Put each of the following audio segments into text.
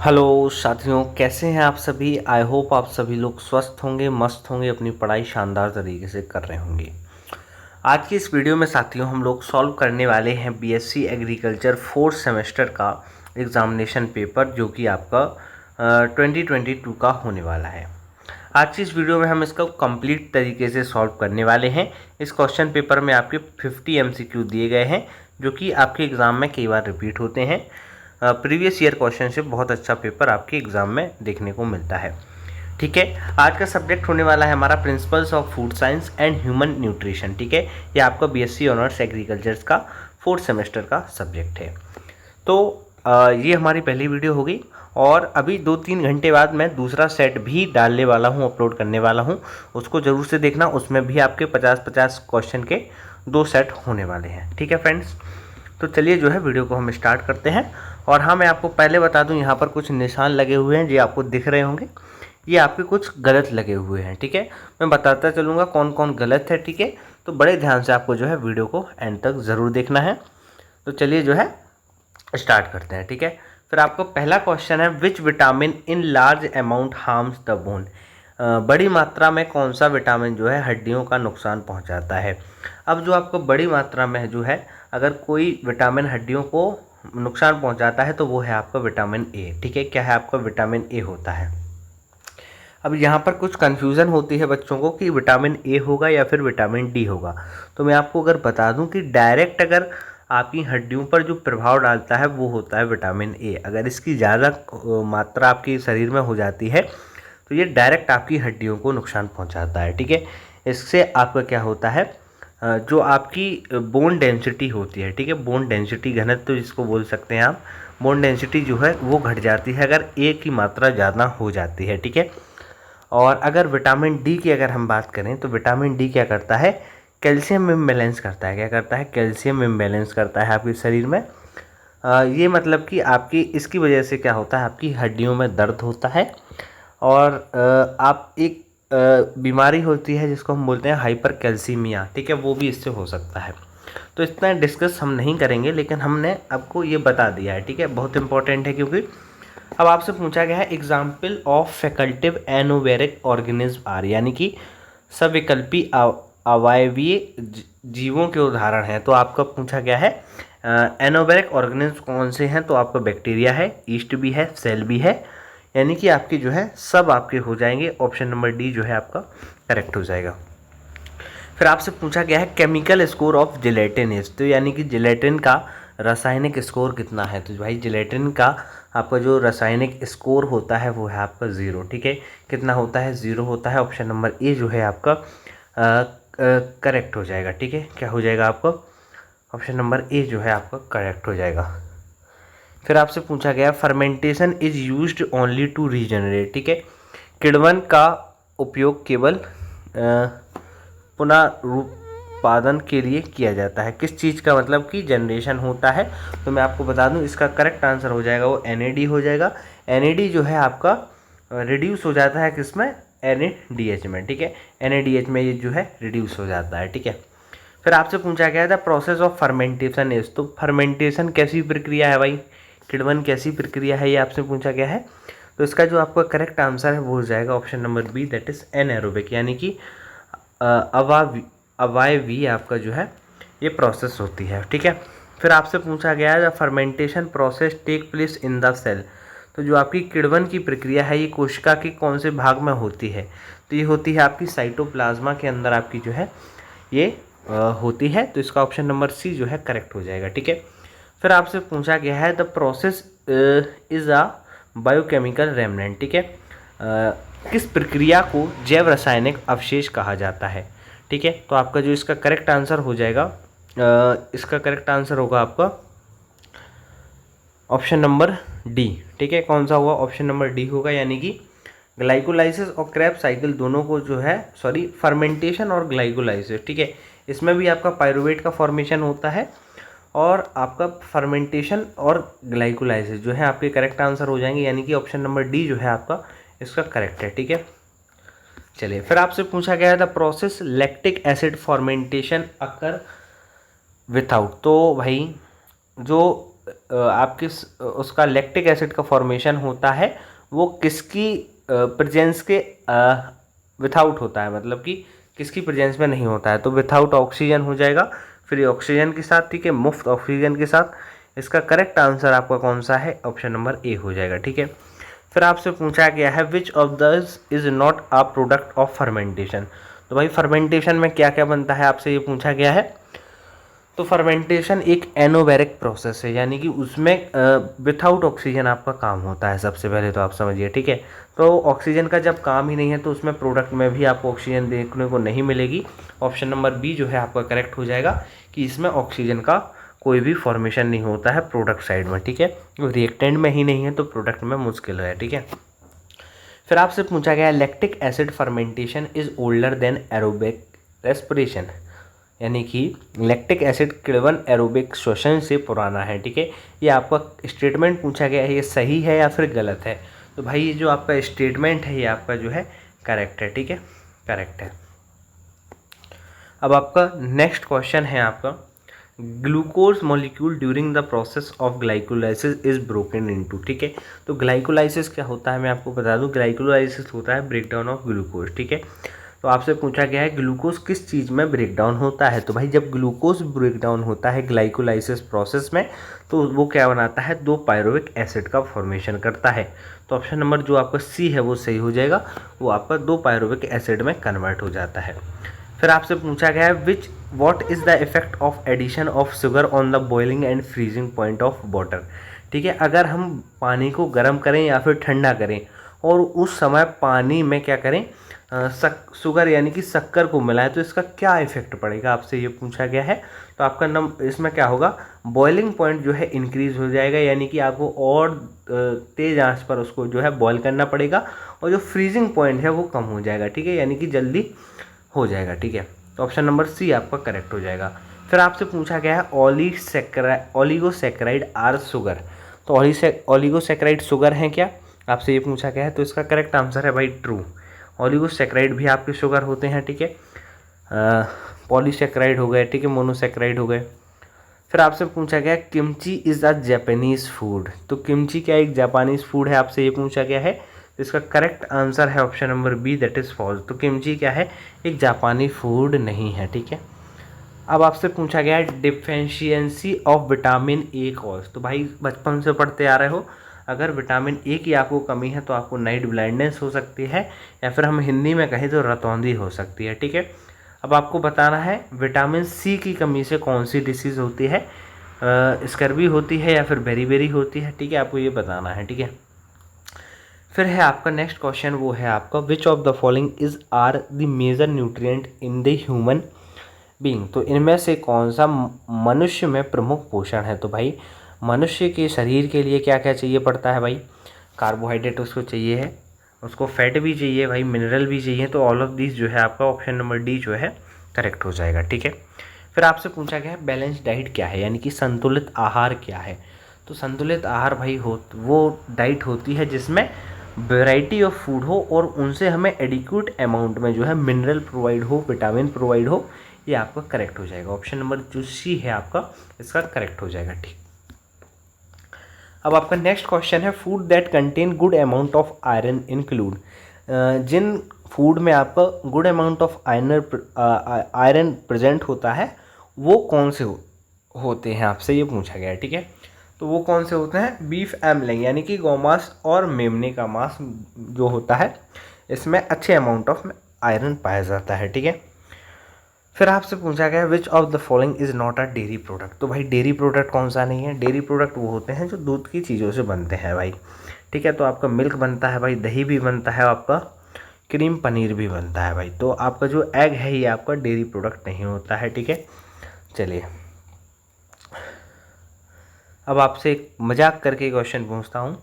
Hello साथियों, कैसे हैं आप सभी। आई होप आप सभी लोग स्वस्थ होंगे, मस्त होंगे, अपनी पढ़ाई शानदार तरीके से कर रहे होंगे। आज की इस वीडियो में साथियों हम लोग सॉल्व करने वाले हैं बीएससी एग्रीकल्चर फोर्थ सेमेस्टर का एग्जामिनेशन पेपर, जो कि आपका 2022 का होने वाला है। आज की इस वीडियो में हम इसका कंप्लीट तरीके से सॉल्व करने वाले हैं। इस क्वेश्चन पेपर में आपके 50 एमसीक्यू दिए गए हैं, जो कि आपके एग्ज़ाम में कई बार रिपीट होते हैं। प्रीवियस ईयर क्वेश्चन से बहुत अच्छा पेपर आपके एग्ज़ाम में देखने को मिलता है। ठीक है, आज का सब्जेक्ट होने वाला है हमारा principles of food science and human nutrition. ठीक है, ये आपका बीएससी ऑनर्स एग्रीकल्चर का फोर्थ सेमेस्टर का सब्जेक्ट है। तो ये हमारी पहली वीडियो होगी और अभी 2-3 घंटे बाद मैं दूसरा सेट भी डालने वाला हूँ, अपलोड करने वाला हूँ। उसको ज़रूर से देखना, उसमें भी आपके 50-50 क्वेश्चन के 2 सेट होने वाले हैं। ठीक है फ्रेंड्स, तो चलिए जो है वीडियो को हम स्टार्ट करते हैं। और हाँ, मैं आपको पहले बता दूं, यहाँ पर कुछ निशान लगे हुए हैं, जो आपको दिख रहे होंगे, ये आपके कुछ गलत लगे हुए हैं। ठीक है, मैं बताता चलूँगा कौन कौन गलत है। ठीक है, तो बड़े ध्यान से आपको जो है वीडियो को एंड तक ज़रूर देखना है। तो चलिए जो है स्टार्ट करते हैं। ठीक है, फिर आपको पहला क्वेश्चन है, which vitamin in large amount harms the bone. बड़ी मात्रा में कौन सा विटामिन जो है हड्डियों का नुकसान पहुंचाता है। अब जो आपको बड़ी मात्रा में जो है, अगर कोई विटामिन हड्डियों को नुकसान पहुंचाता है तो वो है आपका विटामिन ए। ठीक है, क्या है आपका विटामिन ए होता है। अब यहाँ पर कुछ कन्फ्यूज़न होती है बच्चों को कि विटामिन ए होगा या फिर विटामिन डी होगा। तो मैं आपको अगर बता दूं कि डायरेक्ट अगर आपकी हड्डियों पर जो प्रभाव डालता है वो होता है विटामिन ए। अगर इसकी ज़्यादा मात्रा आपके शरीर में हो जाती है तो ये डायरेक्ट आपकी हड्डियों को नुकसान पहुंचाता है। ठीक है, इससे आपका क्या होता है, जो आपकी बोन डेंसिटी होती है, ठीक है, बोन डेंसिटी घनत्व तो जिसको बोल सकते हैं आप, बोन डेंसिटी जो है वो घट जाती है अगर ए की मात्रा ज़्यादा हो जाती है। ठीक है, और अगर विटामिन डी की अगर हम बात करें तो विटामिन डी क्या करता है, कैल्शियम इम्बैलेंस करता है। क्या करता है, कैल्शियम इम्बैलेंस करता है आपके शरीर में। ये मतलब कि आपकी इसकी वजह से क्या होता है, आपकी हड्डियों में दर्द होता है और आप एक बीमारी होती है जिसको हम बोलते हैं हाइपर कैल्सीमिया। ठीक है, वो भी इससे हो सकता है। तो इतना डिस्कस हम नहीं करेंगे, लेकिन हमने आपको ये बता दिया है। ठीक है, बहुत इंपॉर्टेंट है, क्योंकि अब आपसे पूछा गया है एग्जाम्पल ऑफ फैकल्टिव एनोवेरिक ऑर्गेनिज्म आर, यानी कि सविकल्पी अवायवीय जीवों के उदाहरण हैं। तो आपका पूछा गया है एनोवेरिक ऑर्गेनिज्म कौन से हैं। तो आपका बैक्टीरिया है, ईस्ट भी है, सेल भी है, यानी कि आपकी जो है सब आपके हो जाएंगे। ऑप्शन नंबर डी जो है आपका करेक्ट हो जाएगा। फिर आपसे पूछा गया है chemical score of gelatin is, तो यानी कि जिलेटिन का रासायनिक स्कोर कितना है। तो भाई जिलेटिन का आपका जो रासायनिक स्कोर होता है वो है आपका 0। ठीक है, कितना होता है, 0 होता है। ऑप्शन नंबर ए जो है आपका करेक्ट हो जाएगा। ठीक है, क्या हो जाएगा आपका, ऑप्शन नंबर ए जो है आपका करेक्ट हो जाएगा। फिर आपसे पूछा गया fermentation is used only to regenerate. ठीक है, किण्वन का उपयोग केवल पुनरुत्पादन के लिए किया जाता है। किस चीज़ का मतलब कि जनरेशन होता है। तो मैं आपको बता दूं इसका करेक्ट आंसर हो जाएगा वो NAD हो जाएगा। NAD जो है आपका रिड्यूस हो जाता है किसमें, NADH में। ठीक है, NADH में ये जो है रिड्यूस हो जाता है। ठीक है, फिर आपसे पूछा गया था प्रोसेस ऑफ फर्मेंटेशन इज, तो फर्मेंटेशन कैसी प्रक्रिया है भाई, किण्वन कैसी प्रक्रिया है, ये आपसे पूछा गया है। तो इसका जो आपका करेक्ट आंसर है वो हो जाएगा option number B, that is anaerobic, यानी कि अवायवीय आपका जो है ये प्रोसेस होती है। ठीक है, फिर आपसे पूछा गया है the fermentation process take place in the cell, तो जो आपकी किण्वन की प्रक्रिया है ये कोशिका के कौन से भाग में होती है। तो ये होती है आपकी साइटोप्लाज्मा के अंदर आपकी जो है ये होती है। तो इसका ऑप्शन नंबर सी जो है करेक्ट हो जाएगा। ठीक है, फिर आपसे पूछा गया है the process is a biochemical remnant. ठीक है, किस प्रक्रिया को जैव रासायनिक अवशेष कहा जाता है। ठीक है, तो आपका जो इसका करेक्ट आंसर हो जाएगा, इसका करेक्ट आंसर होगा आपका ऑप्शन नंबर डी। ठीक है, कौन सा होगा, ऑप्शन नंबर डी होगा, यानी कि ग्लाइकोलाइसिस और क्रेब्स साइकिल दोनों को जो है, सॉरी, फर्मेंटेशन और ग्लाइकोलाइसिस। ठीक है, इसमें भी आपका पायरुवेट का फॉर्मेशन होता है और आपका फर्मेंटेशन और ग्लाइकोलाइसिस जो है आपके करेक्ट आंसर हो जाएंगे, यानी कि ऑप्शन नंबर डी जो है आपका इसका करेक्ट है। ठीक है, चलिए फिर आपसे पूछा गया था प्रोसेस लैक्टिक एसिड फॉर्मेंटेशन अकर विथआउट, तो भाई जो आपके उसका लैक्टिक एसिड का फॉर्मेशन होता है वो किसकी प्रेजेंस के विथआउट होता है, मतलब कि किसकी प्रेजेंस में नहीं होता है, तो विथआउट ऑक्सीजन हो जाएगा, फ्री ऑक्सीजन के साथ, ठीक है, मुफ्त ऑक्सीजन के साथ। इसका करेक्ट आंसर आपका कौन सा है, ऑप्शन नंबर ए हो जाएगा, ठीक है। फिर आपसे पूछा गया है which of this is not a product of fermentation. तो भाई फर्मेंटेशन में क्या क्या बनता है, आपसे ये पूछा गया है। तो फर्मेंटेशन एक एनोबैरिक प्रोसेस है, यानी कि उसमें विथआउट ऑक्सीजन आपका काम होता है, सबसे पहले तो आप समझिए, ठीक है। तो ऑक्सीजन का जब काम ही नहीं है तो उसमें प्रोडक्ट में भी आपको ऑक्सीजन देखने को नहीं मिलेगी। ऑप्शन नंबर बी जो है आपका करेक्ट हो जाएगा कि इसमें ऑक्सीजन का कोई भी फॉर्मेशन नहीं होता है प्रोडक्ट साइड में, ठीक है। रिएक्टेंट में ही नहीं है तो प्रोडक्ट में मुश्किल है, ठीक है। फिर आपसे पूछा गया lactic acid fermentation is older than aerobic respiration, यानी कि लैक्टिक एसिड किण्वन एरोबिक श्वसन से पुराना है, ठीक है। ये आपका स्टेटमेंट पूछा गया है, ये सही है या फिर गलत है। तो भाई ये जो आपका स्टेटमेंट है ये आपका जो है करेक्ट है, ठीक है, करेक्ट है। अब आपका नेक्स्ट क्वेश्चन है आपका glucose molecule during the process of glycolysis is broken into, ठीक है। तो ग्लाइकोलाइसिस क्या होता है मैं आपको बता दूं, ग्लाइकोलाइसिस होता है ब्रेकडाउन ऑफ ग्लूकोज, ठीक है। तो आपसे पूछा गया है ग्लूकोज किस चीज़ में ब्रेकडाउन होता है। तो भाई जब ग्लूकोज ब्रेकडाउन होता है ग्लाइकोलाइसिस प्रोसेस में तो वो क्या बनाता है, 2 पायरुविक एसिड का फॉर्मेशन करता है। तो ऑप्शन नंबर जो आपका सी है वो सही हो जाएगा, वो आपका 2 पायरुविक एसिड में कन्वर्ट हो जाता है। फिर आपसे पूछा गया है what is the effect of addition of sugar on the boiling and freezing point of water, ठीक है। अगर हम पानी को गर्म करें या फिर ठंडा करें और उस समय पानी में क्या करें, शुगर यानी कि शक्कर को मिलाएं तो इसका क्या इफेक्ट पड़ेगा, आपसे ये पूछा गया है। तो आपका इसमें क्या होगा, बॉइलिंग पॉइंट जो है इंक्रीज हो जाएगा, यानी कि आपको और तेज़ आंच पर उसको जो है बॉयल करना पड़ेगा, और जो फ्रीजिंग पॉइंट है वो कम हो जाएगा, ठीक है, यानी कि जल्दी हो जाएगा, ठीक है। तो ऑप्शन नंबर सी आपका करेक्ट हो जाएगा। फिर आपसे पूछा गया है ओलिगोसैकेराइड आर शुगर। तो ओलिगोसैकेराइड शुगर हैं क्या, आपसे ये पूछा गया है। तो इसका करेक्ट आंसर है भाई ट्रू, ओलिगोसैकेराइड भी आपके शुगर होते हैं, ठीक है। पॉलीसैकेराइड हो गए, ठीक है, मोनोसैकेराइड हो गए। फिर आपसे पूछा गया kimchi is a Japanese food. तो किमची क्या एक जापानीज़ फूड है, आपसे ये पूछा गया है। तो इसका करेक्ट आंसर है option number B, that is false. तो किमची क्या है, एक जापानी फूड नहीं है, ठीक है। अब आपसे पूछा गया है deficiency of vitamin A cause. तो भाई बचपन से पढ़ते आ रहे हो, अगर विटामिन ए की आपको कमी है तो आपको नाइट ब्लाइंडनेस हो सकती है, या फिर हम हिंदी में कहें तो रतौंधी हो सकती है, ठीक है। अब आपको बताना है विटामिन सी की कमी से कौन सी डिसीज़ होती है, स्कर्वी होती है या फिर बेरी होती है, ठीक है, आपको ये बताना है, ठीक है। फिर है आपका नेक्स्ट क्वेश्चन, वो है आपका which of the following is are the major nutrient in the human being. तो इनमें से कौन सा मनुष्य में प्रमुख पोषण है। तो भाई मनुष्य के शरीर के लिए क्या क्या चाहिए पड़ता है भाई, कार्बोहाइड्रेट उसको चाहिए है, उसको फैट भी चाहिए भाई, मिनरल भी चाहिए। तो ऑल ऑफ दिस जो है आपका ऑप्शन नंबर डी जो है करेक्ट हो जाएगा, ठीक है। फिर आपसे पूछा गया है बैलेंस डाइट क्या है, यानी कि संतुलित आहार क्या है। तो संतुलित आहार भाई वो डाइट होती है जिसमें वैरायटी ऑफ फूड हो और उनसे हमें एडिक्वेट अमाउंट में जो है मिनरल प्रोवाइड हो, विटामिन प्रोवाइड हो। ये आपका करेक्ट हो जाएगा, ऑप्शन नंबर जो सी है आपका इसका करेक्ट हो जाएगा, ठीक। अब आपका नेक्स्ट क्वेश्चन है food that contain good amount of iron include. जिन फूड में आपका good amount of iron present होता है वो कौन से होते हैं, आपसे ये पूछा गया है, ठीक है। तो वो कौन से होते हैं, बीफ एमलिंग यानी कि गौमांस और मेमने का मांस जो होता है इसमें अच्छे अमाउंट ऑफ आयरन पाया जाता है, ठीक है। फिर आपसे पूछा गया विच of the following is not a dairy product. तो भाई डेयरी प्रोडक्ट कौन सा नहीं है, डेयरी प्रोडक्ट वो होते हैं जो दूध की चीज़ों से बनते हैं भाई, ठीक है। तो आपका मिल्क बनता है भाई, दही भी बनता है, आपका क्रीम पनीर भी बनता है भाई। तो आपका जो एग है ये आपका डेयरी प्रोडक्ट नहीं होता है, ठीक है। चलिए अब आपसे एक मजाक करके क्वेश्चन पूछता हूँ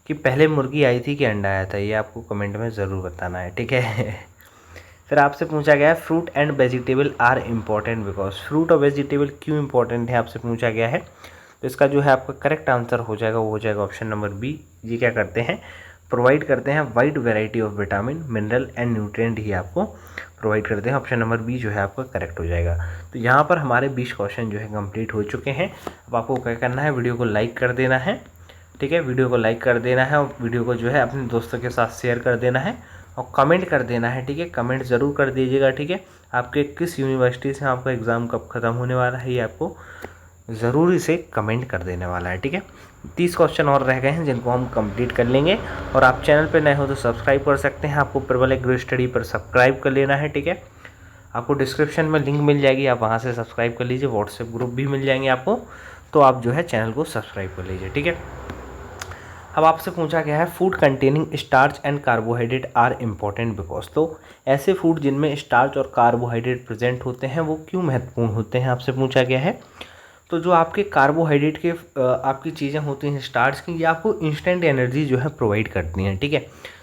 कि पहले मुर्गी आई थी कि अंडा आया था, ये आपको कमेंट में ज़रूर बताना है, ठीक है। फिर आपसे पूछा गया है fruit and vegetable are important because. Fruit और वेजिटेबल क्यों इंपॉर्टेंट है आपसे पूछा गया है। तो इसका जो है आपका करेक्ट आंसर हो जाएगा, वो हो जाएगा ऑप्शन नंबर बी। ये क्या करते हैं, प्रोवाइड करते हैं wide variety of vitamin, mineral and nutrient ही आपको प्रोवाइड करते हैं। ऑप्शन नंबर बी जो है आपका करेक्ट हो जाएगा। तो यहाँ पर हमारे 20 क्वेश्चन जो है कंप्लीट हो चुके हैं। अब आपको क्या करना है, वीडियो को लाइक कर देना है, ठीक है, वीडियो को लाइक कर देना है और वीडियो को जो है अपने दोस्तों के साथ शेयर कर देना है और कमेंट कर देना है, ठीक है, कमेंट ज़रूर कर दीजिएगा, ठीक है। आपके किस यूनिवर्सिटी से आपका एग्ज़ाम कब ख़त्म होने वाला है ये आपको ज़रूरी से कमेंट कर देने वाला है, ठीक है। 30 क्वेश्चन और रह गए हैं जिनको हम कंप्लीट कर लेंगे। और आप चैनल पर नए हो तो सब्सक्राइब कर सकते हैं, आपको प्रबल एग्रो स्टडी पर सब्सक्राइब कर लेना है, ठीक है। आपको डिस्क्रिप्शन में लिंक मिल जाएगी, आप वहाँ से सब्सक्राइब कर लीजिए, व्हाट्सएप ग्रुप भी मिल जाएंगे आपको, तो आप जो है चैनल को सब्सक्राइब कर लीजिए, ठीक है। अब आपसे पूछा गया है food containing starch and carbohydrate are important because, तो ऐसे फूड जिनमें स्टार्च और कार्बोहाइड्रेट प्रेजेंट होते हैं वो क्यों महत्वपूर्ण होते हैं, आपसे पूछा गया है। तो जो आपके कार्बोहाइड्रेट के आपकी चीज़ें होती हैं स्टार्च की, ये आपको इंस्टेंट एनर्जी जो है प्रोवाइड करती हैं, ठीक है।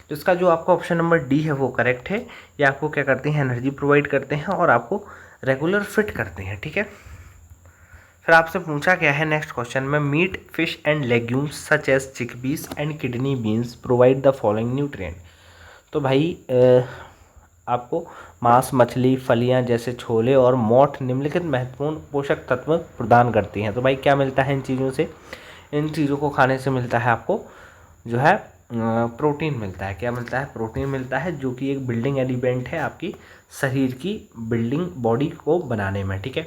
तो इसका जो आपका ऑप्शन नंबर डी है वो करेक्ट है। ये आपको क्या करते हैं, एनर्जी प्रोवाइड करते हैं और आपको रेगुलर फिट करते हैं, ठीक है। फिर आपसे पूछा गया है नेक्स्ट क्वेश्चन में, meat, fish and legumes such as chickpeas and kidney beans provide the following nutrient. तो भाई आपको मांस, मछली, फलियां जैसे छोले और मोठ निम्नलिखित महत्वपूर्ण पोषक तत्व प्रदान करती हैं। तो भाई क्या मिलता है इन चीज़ों से, इन चीज़ों को खाने से मिलता है आपको जो है प्रोटीन मिलता है। क्या मिलता है, प्रोटीन मिलता है, जो कि एक बिल्डिंग एलिमेंट है आपकी शरीर की बिल्डिंग बॉडी को बनाने में, ठीक है।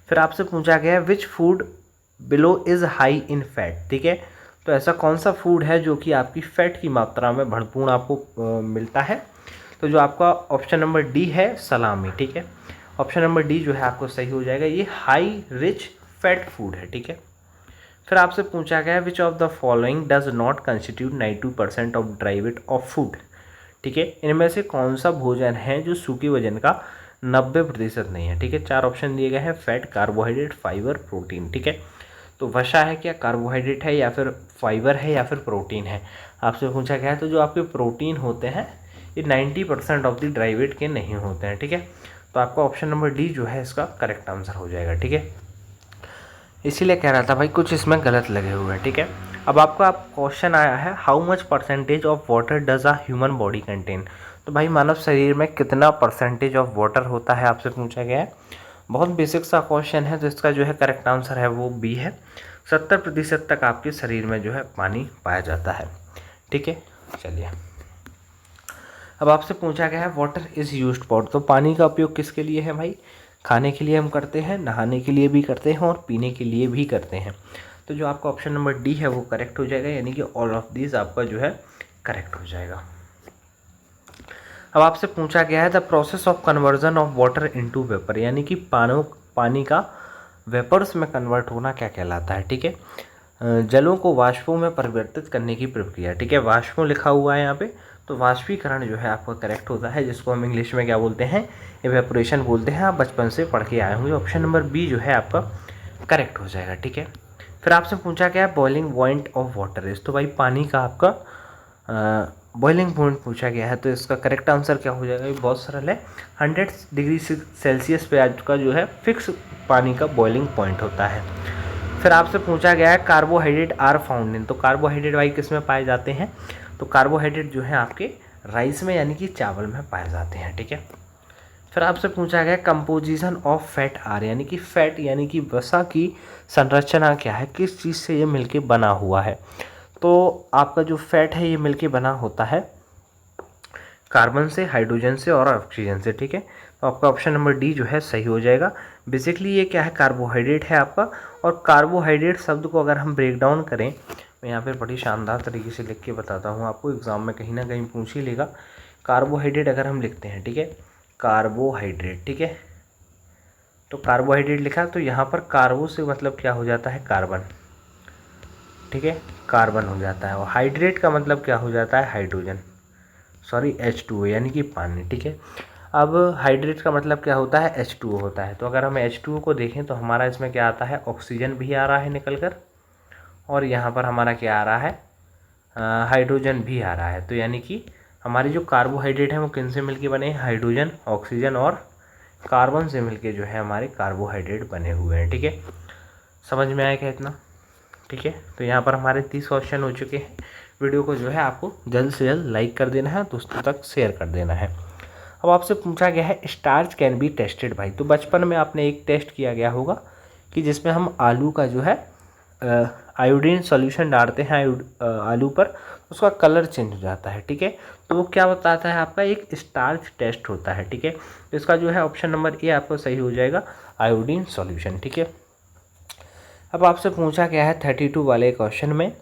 फिर आपसे पूछा गया है which food below is high in fat, ठीक है। तो ऐसा कौन सा फूड है जो कि आपकी फैट की मात्रा में भरपूर आपको मिलता है। तो जो आपका ऑप्शन नंबर डी है सलामी, ठीक है। ऑप्शन नंबर डी जो है आपको सही हो जाएगा, ये हाई रिच फैट फूड है, ठीक है। फिर आपसे पूछा गया है विच of the following does not constitute 92% of dry weight of food, ठीक है। इनमें से कौन सा भोजन है जो सूखे वजन का 90% नहीं है, ठीक है। 4 ऑप्शन दिए गए हैं, फैट, कार्बोहाइड्रेट, फाइबर, प्रोटीन, ठीक है। तो वसा है क्या, कार्बोहाइड्रेट है या फिर फाइबर है या फिर प्रोटीन है, आपसे पूछा गया है। तो जो आपके प्रोटीन होते हैं ये 90% ऑफ द ड्राई वेट के नहीं होते हैं, ठीक है। तो आपका ऑप्शन नंबर डी जो है इसका करेक्ट आंसर हो जाएगा, ठीक है। इसीलिए कह रहा था भाई कुछ इसमें गलत लगे हुए हैं, ठीक है। अब आपका क्वेश्चन आया है how much percentage of water does a human body contain. तो भाई मानव शरीर में कितना परसेंटेज ऑफ वाटर होता है, आपसे पूछा गया है। बहुत बेसिक सा क्वेश्चन है, तो इसका जो है करेक्ट आंसर है वो बी है। 70% तक आपके शरीर में जो है पानी पाया जाता है, ठीक है। चलिए अब आपसे पूछा गया है वाटर इज़ यूज्ड फॉर, तो पानी का उपयोग किसके लिए है भाई, खाने के लिए हम करते हैं, नहाने के लिए भी करते हैं और पीने के लिए भी करते हैं। तो जो आपका ऑप्शन नंबर डी है वो करेक्ट हो जाएगा, यानी कि ऑल ऑफ दीज आपका जो है करेक्ट हो जाएगा। अब आपसे पूछा गया है the process of conversion of water into vapour, यानी कि पानी का वेपर्स में कन्वर्ट होना क्या कहलाता है, ठीक है। जलों को वाष्पों में परिवर्तित करने की प्रक्रिया, ठीक है। वाष्पों लिखा हुआ है यहाँ पे, तो वाष्पीकरण जो है आपका करेक्ट होता है, जिसको हम इंग्लिश में क्या बोलते हैं, इवेपोरेशन बोलते हैं। आप बचपन से पढ़ के आए होंगे। ऑप्शन नंबर बी जो है आपका करेक्ट हो जाएगा, ठीक है। फिर आपसे पूछा गया boiling point of water is, तो भाई पानी का आपका बॉइलिंग पॉइंट पूछा गया है, तो इसका करेक्ट आंसर क्या हो जाएगा, ये बहुत सरल है। 100 डिग्री सेल्सियस पे आज का जो है फिक्स पानी का बॉइलिंग पॉइंट होता है। फिर आपसे पूछा गया है कार्बोहाइड्रेट आर फाउंड इन, तो कार्बोहाइड्रेट भाई किस में पाए जाते हैं, तो कार्बोहाइड्रेट जो है आपके राइस में यानी कि चावल में पाए जाते हैं, ठीक है। फिर आपसे पूछा गया कंपोजिशन ऑफ फैट आर, यानी कि फैट यानी कि वसा की संरचना क्या है, किस चीज़ से ये मिलके बना हुआ है। तो आपका जो फैट है ये मिलके बना होता है कार्बन से, हाइड्रोजन से और ऑक्सीजन से, ठीक है। तो आपका ऑप्शन नंबर डी जो है सही हो जाएगा। बेसिकली ये क्या है, कार्बोहाइड्रेट है आपका। और कार्बोहाइड्रेट शब्द को अगर हम ब्रेक डाउन करें, मैं यहाँ पे बड़ी शानदार तरीके से लिख के बताता हूँ आपको, एग्जाम में कहीं ना कहीं पूछ ही लेगा। कार्बोहाइड्रेट अगर हम लिखते हैं, ठीक है, कार्बोहाइड्रेट, ठीक है, तो कार्बोहाइड्रेट लिखा तो यहाँ पर कार्बो से मतलब क्या हो जाता है, कार्बन, ठीक है, कार्बन हो जाता है। और हाइड्रेट का मतलब क्या हो जाता है, हाइड्रोजन, सॉरी H2O यानी कि पानी, ठीक है। अब हाइड्रेट का मतलब क्या होता है, H2O होता है। तो अगर हम H2O को देखें तो हमारा इसमें क्या आता है, ऑक्सीजन भी आ रहा है निकल कर, और यहाँ पर हमारा क्या आ रहा है, हाइड्रोजन भी आ रहा है। तो यानी कि हमारी जो कार्बोहाइड्रेट है वो किन से मिलके बने हैं, हाइड्रोजन, ऑक्सीजन और कार्बन से मिलके जो है हमारे कार्बोहाइड्रेट बने हुए हैं, ठीक है। समझ में आया क्या इतना, ठीक है। तो यहाँ पर हमारे 30 क्वेश्चन हो चुके हैं। वीडियो को जो है आपको जल्द से जल्द लाइक कर देना है, दोस्तों तक शेयर कर देना है। अब आपसे पूछा गया है स्टार्च कैन बी टेस्टेड भाई। तो बचपन में आपने एक टेस्ट किया गया होगा कि जिसमें हम आलू का जो है आयोडीन सॉल्यूशन डालते हैं आलू पर, उसका कलर चेंज हो जाता है, ठीक है। तो वो क्या बताता है, आपका एक स्टार्च टेस्ट होता है, ठीक है। तो इसका जो है ऑप्शन नंबर ए आपको सही हो जाएगा, आयोडीन सॉल्यूशन, ठीक है। अब आपसे पूछा गया है 32 वाले क्वेश्चन में,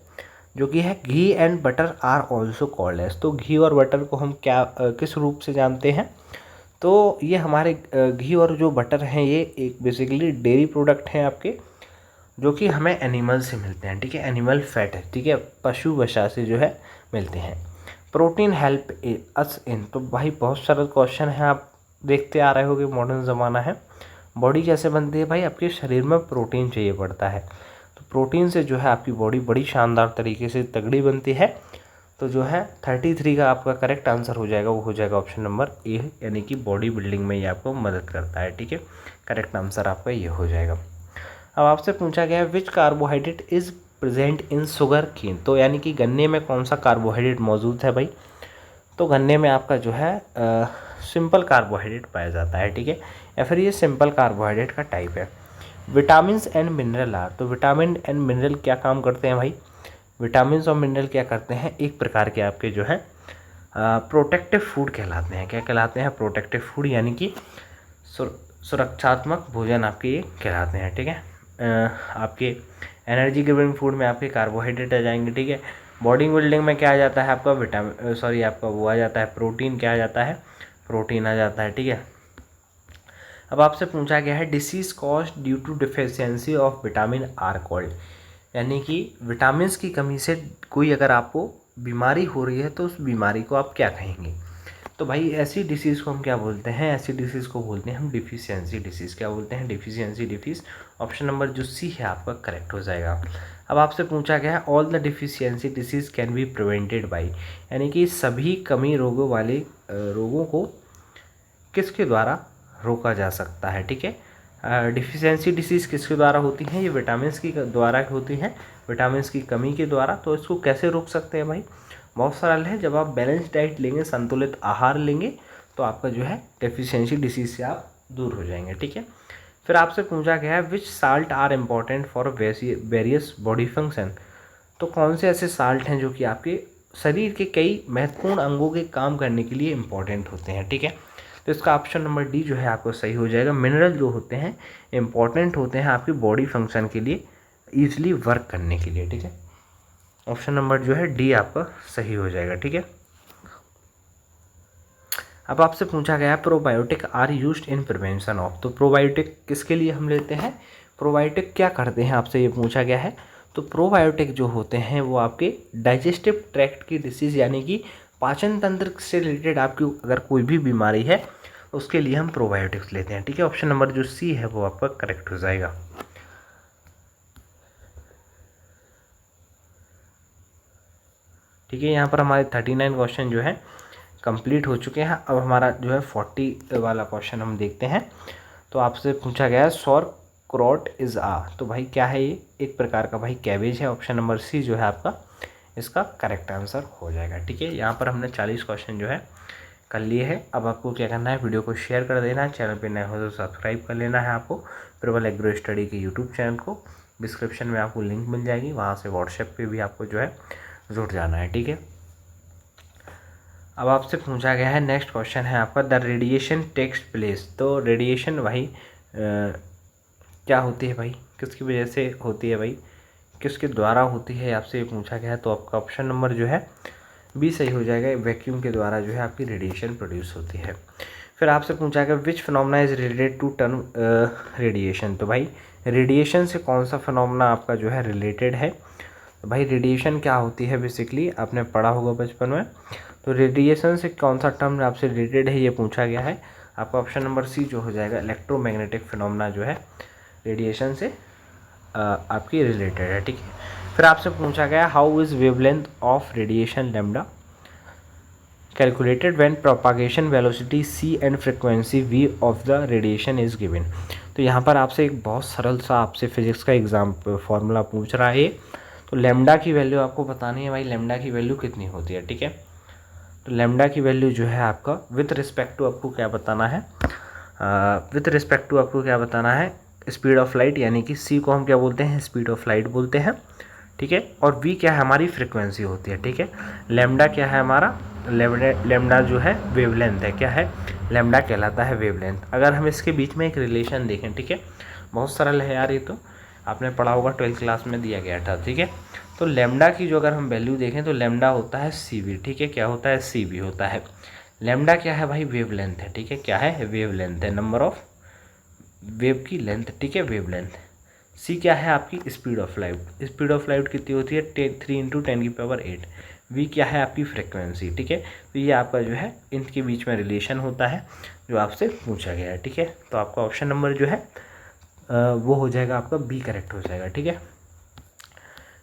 जो कि है ghee and butter are also called as. तो घी और बटर को हम क्या किस रूप से जानते हैं, तो ये हमारे घी और जो बटर हैं ये एक बेसिकली डेयरी प्रोडक्ट हैं आपके, जो कि हमें एनिमल से मिलते हैं, ठीक है। एनिमल फैट है, ठीक है, पशु वसा से जो है मिलते हैं। प्रोटीन हेल्प अस इन। तो भाई बहुत सरल क्वेश्चन है, आप देखते आ रहे होगे मॉडर्न ज़माना है। बॉडी कैसे बनती है भाई, आपके शरीर में प्रोटीन चाहिए पड़ता है, तो प्रोटीन से जो है आपकी बॉडी बड़ी शानदार तरीके से तगड़ी बनती है। तो जो है 33 का आपका करेक्ट आंसर हो जाएगा, वो हो जाएगा ऑप्शन नंबर ए, यानी कि बॉडी बिल्डिंग में ये आपको मदद करता है, ठीक है। करेक्ट आंसर आपका ये हो जाएगा। अब आपसे पूछा गया है which carbohydrate is present in sugarcane. तो यानी कि गन्ने में कौन सा कार्बोहाइड्रेट मौजूद है भाई, तो गन्ने में आपका जो है सिंपल कार्बोहाइड्रेट पाया जाता है, ठीक है, या फिर ये सिंपल कार्बोहाइड्रेट का टाइप है। Vitamin and mineral are. तो विटामिन एंड मिनरल क्या काम करते हैं भाई, विटामिन और मिनरल क्या करते हैं, एक प्रकार के आपके जो है प्रोटेक्टिव फूड कहलाते हैं। क्या कहलाते हैं, प्रोटेक्टिव फूड, यानी कि सुरक्षात्मक भोजन आपके ये कहलाते हैं, ठीक है। आपके एनर्जी गिविंग फूड में आपके कार्बोहाइड्रेट आ जाएंगे, ठीक है। बॉडी बिल्डिंग में क्या आ जाता है आपका आपका वो आ जाता है प्रोटीन, क्या आ जाता है, प्रोटीन आ जाता है, ठीक है। अब आपसे पूछा गया है disease caused due to deficiency of vitamin are called. यानी कि विटामिन की कमी से कोई अगर आपको बीमारी हो रही है तो उस बीमारी को आप क्या कहेंगे, तो भाई ऐसी डिसीज़ को हम क्या बोलते हैं, ऐसी डिसीज़ को बोलते हैं हम डिफिशियंसी डिसीज़। क्या बोलते हैं, डिफिशियंसी डिसीज़। ऑप्शन नंबर जो सी है आपका करेक्ट हो जाएगा। अब आपसे पूछा गया है all the deficiency disease can be prevented by. यानी कि सभी कमी रोगों वाले रोगों को किसके द्वारा रोका जा सकता है, ठीक है। डिफिशियंसी डिसीज़ किसके द्वारा होती हैं, ये विटामिन की द्वारा होती हैं, विटामिन की कमी के द्वारा। तो इसको कैसे रोक सकते हैं भाई, बहुत सरल है, जब आप बैलेंस डाइट लेंगे, संतुलित आहार लेंगे, तो आपका जो है डेफिशिएंसी डिसीज से आप दूर हो जाएंगे, ठीक है। फिर आपसे पूछा गया है which salt are important for various body function. तो कौन से ऐसे साल्ट हैं जो कि आपके शरीर के कई महत्वपूर्ण अंगों के काम करने के लिए इम्पॉर्टेंट होते हैं, ठीक है। तो इसका ऑप्शन नंबर डी जो है आपको सही हो जाएगा। मिनरल जो होते हैं इम्पॉर्टेंट होते हैं आपकी बॉडी फंक्शन के लिए, ईजिली वर्क करने के लिए, ठीक है। ऑप्शन नंबर जो है डी आपका सही हो जाएगा, ठीक है। अब आपसे पूछा गया है probiotic are used in prevention of. तो प्रोबायोटिक किसके लिए हम लेते हैं, प्रोबायोटिक क्या करते हैं, आपसे ये पूछा गया है। तो प्रोबायोटिक जो होते हैं वो आपके डाइजेस्टिव ट्रैक्ट की डिसीज़, यानी कि पाचन तंत्र से रिलेटेड आपकी अगर कोई भी बीमारी है उसके लिए हम प्रोबायोटिक्स लेते हैं, ठीक है। ऑप्शन नंबर जो सी है वो आपका करेक्ट हो जाएगा। ठीक है, यहाँ पर हमारे 39 क्वेश्चन जो है कंप्लीट हो चुके हैं। अब हमारा जो है 40 वाला क्वेश्चन हम देखते हैं। तो आपसे पूछा गया है सौरक्रॉट इज़ आ। तो भाई क्या है ये, एक प्रकार का भाई कैबेज है। ऑप्शन नंबर सी जो है आपका इसका करेक्ट आंसर हो जाएगा, ठीक है। यहाँ पर हमने 40 क्वेश्चन जो है कर लिए हैं। अब आपको क्या करना है, वीडियो को शेयर कर देना है, चैनल पे नए हो तो सब्सक्राइब कर लेना है आपको। प्रबल एग्रो स्टडी के यूट्यूब चैनल को डिस्क्रिप्शन में आपको लिंक मिल जाएगी, वहाँ से व्हाट्सएप पे भी आपको जो है जुड़ जाना है, ठीक है। अब आपसे पूछा गया है नेक्स्ट क्वेश्चन है आपका द रेडिएशन टेक्स प्लेस। तो रेडिएशन भाई क्या होती है भाई, किसकी वजह से होती है भाई, किसके द्वारा होती है, आपसे ये पूछा गया है। तो आपका ऑप्शन नंबर जो है बी सही हो जाएगा, वैक्यूम के द्वारा जो है आपकी रेडिएशन प्रोड्यूस होती है। फिर आपसे पूछा गया which phenomena is related to term radiation. तो भाई रेडिएशन से कौन सा फिनोमेना आपका जो है रिलेटेड है। तो भाई रेडिएशन क्या होती है, बेसिकली आपने पढ़ा होगा बचपन में। तो रेडिएशन से कौन सा टर्म आपसे रिलेटेड है ये पूछा गया है। आपका ऑप्शन नंबर सी जो हो जाएगा, इलेक्ट्रोमैग्नेटिक फिनोमेना जो है रेडिएशन से आपकी रिलेटेड है, ठीक है। फिर आपसे पूछा गया how is wavelength of radiation lambda calculated when propagation velocity c and frequency v of the radiation is given. तो यहाँ पर आपसे एक बहुत सरल सा आपसे फिजिक्स का एग्जाम फॉर्मूला पूछ रहा है। तो लेमडा की वैल्यू आपको बतानी है भाई, लेमडा की वैल्यू कितनी होती है, ठीक है। तो लेमडा की वैल्यू जो है आपका विथ रिस्पेक्ट टू आपको क्या बताना है, विथ रिस्पेक्ट टू आपको क्या बताना है, स्पीड ऑफ लाइट, यानी कि सी को हम क्या बोलते हैं, स्पीड ऑफ लाइट बोलते हैं, ठीक है। और वी क्या है, हमारी फ्रिक्वेंसी होती है, ठीक है। लेमडा क्या है हमारा, लेमडा जो है वेवलेंथ है, क्या है, लेमडा कहलाता है वेवलेंथ। अगर हम इसके बीच में एक रिलेशन देखें, ठीक है, बहुत सरल है यार, ये तो आपने पढ़ा होगा 12th क्लास में दिया गया था, ठीक है। तो लेमडा की जो अगर हम वैल्यू देखें तो लेमडा होता है सी वी, ठीक है, क्या होता है, सी वी होता है। लेमडा क्या है भाई, वेवलेंथ है, ठीक है, क्या है, वेवलेंथ है, नंबर ऑफ वेव की लेंथ, ठीक है, वेवलेंथ। सी क्या है आपकी speed of light, speed of light कितनी होती है 3 × 10⁸। वी क्या है आपकी फ्रिक्वेंसी, ठीक है। तो ये आपका जो है इनके बीच में रिलेशन होता है जो आपसे पूछा गया है, ठीक है। तो आपका ऑप्शन नंबर जो है वो हो जाएगा आपका बी करेक्ट हो जाएगा, ठीक है।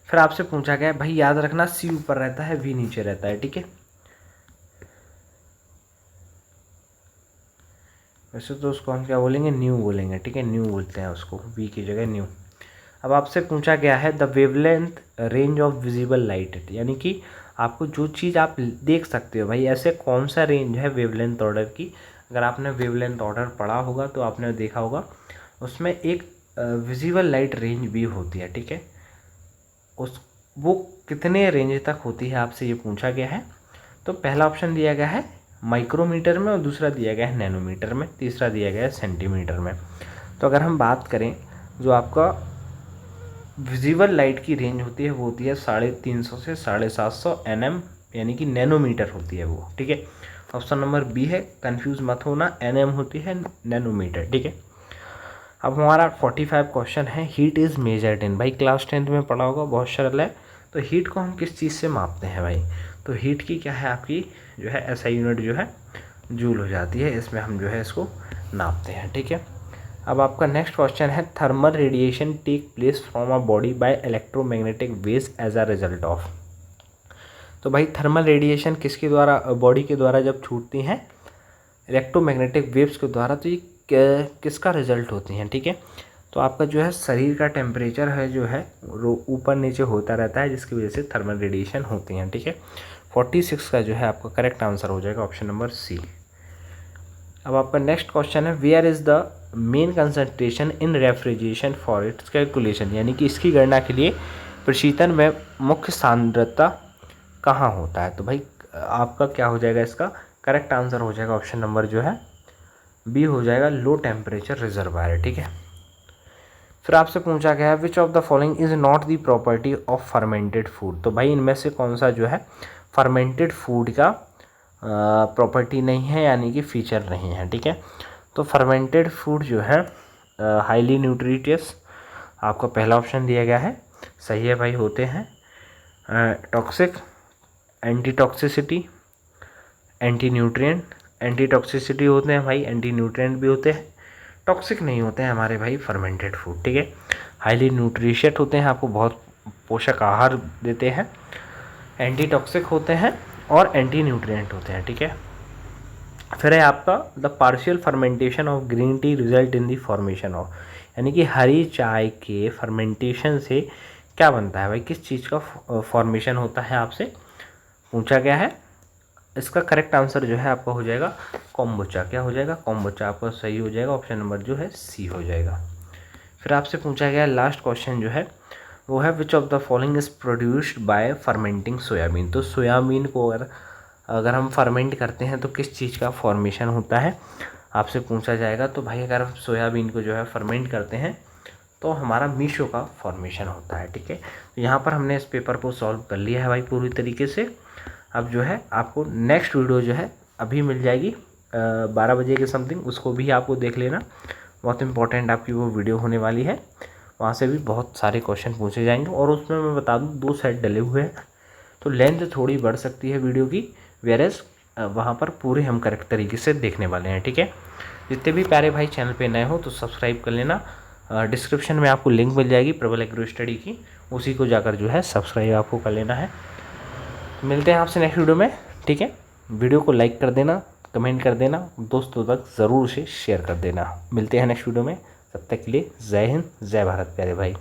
फिर आपसे पूछा गया है भाई, याद रखना सी ऊपर रहता है वी नीचे रहता है, ठीक है। वैसे तो उसको हम क्या बोलेंगे, न्यू बोलेंगे, ठीक है, न्यू बोलते हैं उसको, वी की जगह न्यू। अब आपसे पूछा गया है the wavelength range of visible light, यानी कि आपको जो चीज़ आप देख सकते हो भाई, ऐसे कौन सा रेंज है वेवलेंथ ऑर्डर की। अगर आपने वेवलेंथ ऑर्डर पढ़ा होगा तो आपने देखा होगा उसमें एक विजिबल लाइट रेंज भी होती है, ठीक है। उस वो कितने रेंज तक होती है आपसे ये पूछा गया है। तो पहला ऑप्शन दिया गया है माइक्रोमीटर में और दूसरा दिया गया है नैनोमीटर में, तीसरा दिया गया है सेंटीमीटर में। तो अगर हम बात करें जो आपका विजिबल लाइट की रेंज होती है वो होती है 350 से 750 nm, यानी कि नैनोमीटर होती है वो, ठीक है। ऑप्शन नंबर बी है, कंफ्यूज मत होना, nm होती है नैनोमीटर, ठीक है। अब हमारा 45 क्वेश्चन है, हीट इज़ मेजर्ड इन, भाई क्लास 10th में पढ़ा होगा, बहुत सरल है। तो हीट को हम किस चीज़ से मापते हैं भाई, तो हीट की क्या है आपकी जो है एसआई यूनिट जो है जूल हो जाती है, इसमें हम जो है इसको नापते हैं, ठीक है। अब आपका नेक्स्ट क्वेश्चन है, thermal radiation take place from a body by electromagnetic waves as a result of. तो भाई थर्मल रेडिएशन किसके द्वारा, बॉडी के द्वारा जब छूटती हैं इलेक्ट्रोमैग्नेटिक वेव्स के द्वारा, तो ये किसका रिजल्ट होती हैं, ठीक है। तो आपका जो है शरीर का टेम्परेचर है जो है ऊपर नीचे होता रहता है, जिसकी वजह से थर्मल रेडिएशन होती हैं, ठीक है। 46 का जो है आपका करेक्ट आंसर हो जाएगा ऑप्शन नंबर सी। अब आपका नेक्स्ट क्वेश्चन है, where is the main concentration in refrigeration for its calculation, यानी कि इसकी गणना के लिए प्रशीतन में मुख्य सांद्रता कहाँ होता है। तो भाई आपका क्या हो जाएगा, इसका करेक्ट आंसर हो जाएगा ऑप्शन नंबर जो है बी हो जाएगा, लो टेम्परेचर रिजर्वायर, ठीक है। फिर आपसे पूछा गया है, विच of the following is not the property of fermented food. तो भाई इनमें से कौन सा जो है फर्मेंटेड फूड का प्रॉपर्टी नहीं है, यानी कि फीचर नहीं है, ठीक है। तो फर्मेंटेड फूड जो है हाईली न्यूट्रिटियस, आपका पहला ऑप्शन दिया गया है, सही है भाई, होते हैं toxic, anti toxicity, anti nutrient, anti toxicity होते हैं भाई, एंटी न्यूट्रिएंट भी होते हैं, टॉक्सिक नहीं होते हैं हमारे भाई फर्मेंटेड फूड, ठीक है। हाईली न्यूट्रिशियस होते हैं, आपको बहुत पोषक आहार देते हैं, एंटी टॉक्सिक होते हैं और एंटी न्यूट्रिएंट होते हैं, ठीक है। फिर है आपका the partial fermentation of green tea result in the formation of, यानी कि हरी चाय के फर्मेंटेशन से क्या बनता है भाई, किस चीज़ का फॉर्मेशन होता है आपसे पूछा गया है। इसका करेक्ट आंसर जो है आपका हो जाएगा कोम्बुचा, क्या हो जाएगा, कोम्बुचा, आपका सही हो जाएगा, ऑप्शन नंबर जो है सी हो जाएगा। फिर आपसे पूछा गया लास्ट क्वेश्चन जो है वो है, विच of the following is produced by fermenting soybean. तो सोयाबीन को अगर हम फर्मेंट करते हैं तो किस चीज़ का फॉर्मेशन होता है आपसे पूछा जाएगा। तो भाई अगर हम सोयाबीन को जो है फर्मेंट करते हैं तो हमारा मीशो का फॉर्मेशन होता है, ठीक है। तो यहाँ पर हमने इस पेपर को सॉल्व कर लिया है भाई पूरी तरीके से। अब जो है आपको नेक्स्ट वीडियो जो है अभी मिल जाएगी 12 बजे के समथिंग, उसको भी आपको देख लेना, बहुत इंपॉर्टेंट आपकी वो वीडियो होने वाली है। वहाँ से भी बहुत सारे क्वेश्चन पूछे जाएंगे और उसमें मैं बता दूँ 2 सेट डले हुए हैं, तो लेंथ थोड़ी बढ़ सकती है वीडियो की, वेयरएज वहाँ पर पूरे हम करेक्ट तरीके से देखने वाले हैं, ठीक है। जितने भी प्यारे भाई चैनल पे नए हो तो सब्सक्राइब कर लेना, डिस्क्रिप्शन में आपको लिंक मिल जाएगी प्रबल एग्रो स्टडी की, उसी को जाकर जो है सब्सक्राइब आपको कर लेना है। मिलते हैं आपसे नेक्स्ट वीडियो में, ठीक है। वीडियो को लाइक कर देना, कमेंट कर देना, दोस्तों तक ज़रूर से शेयर कर देना। मिलते हैं नेक्स्ट वीडियो में, तब तक के लिए जय हिंद, जय भारत प्यारे भाई।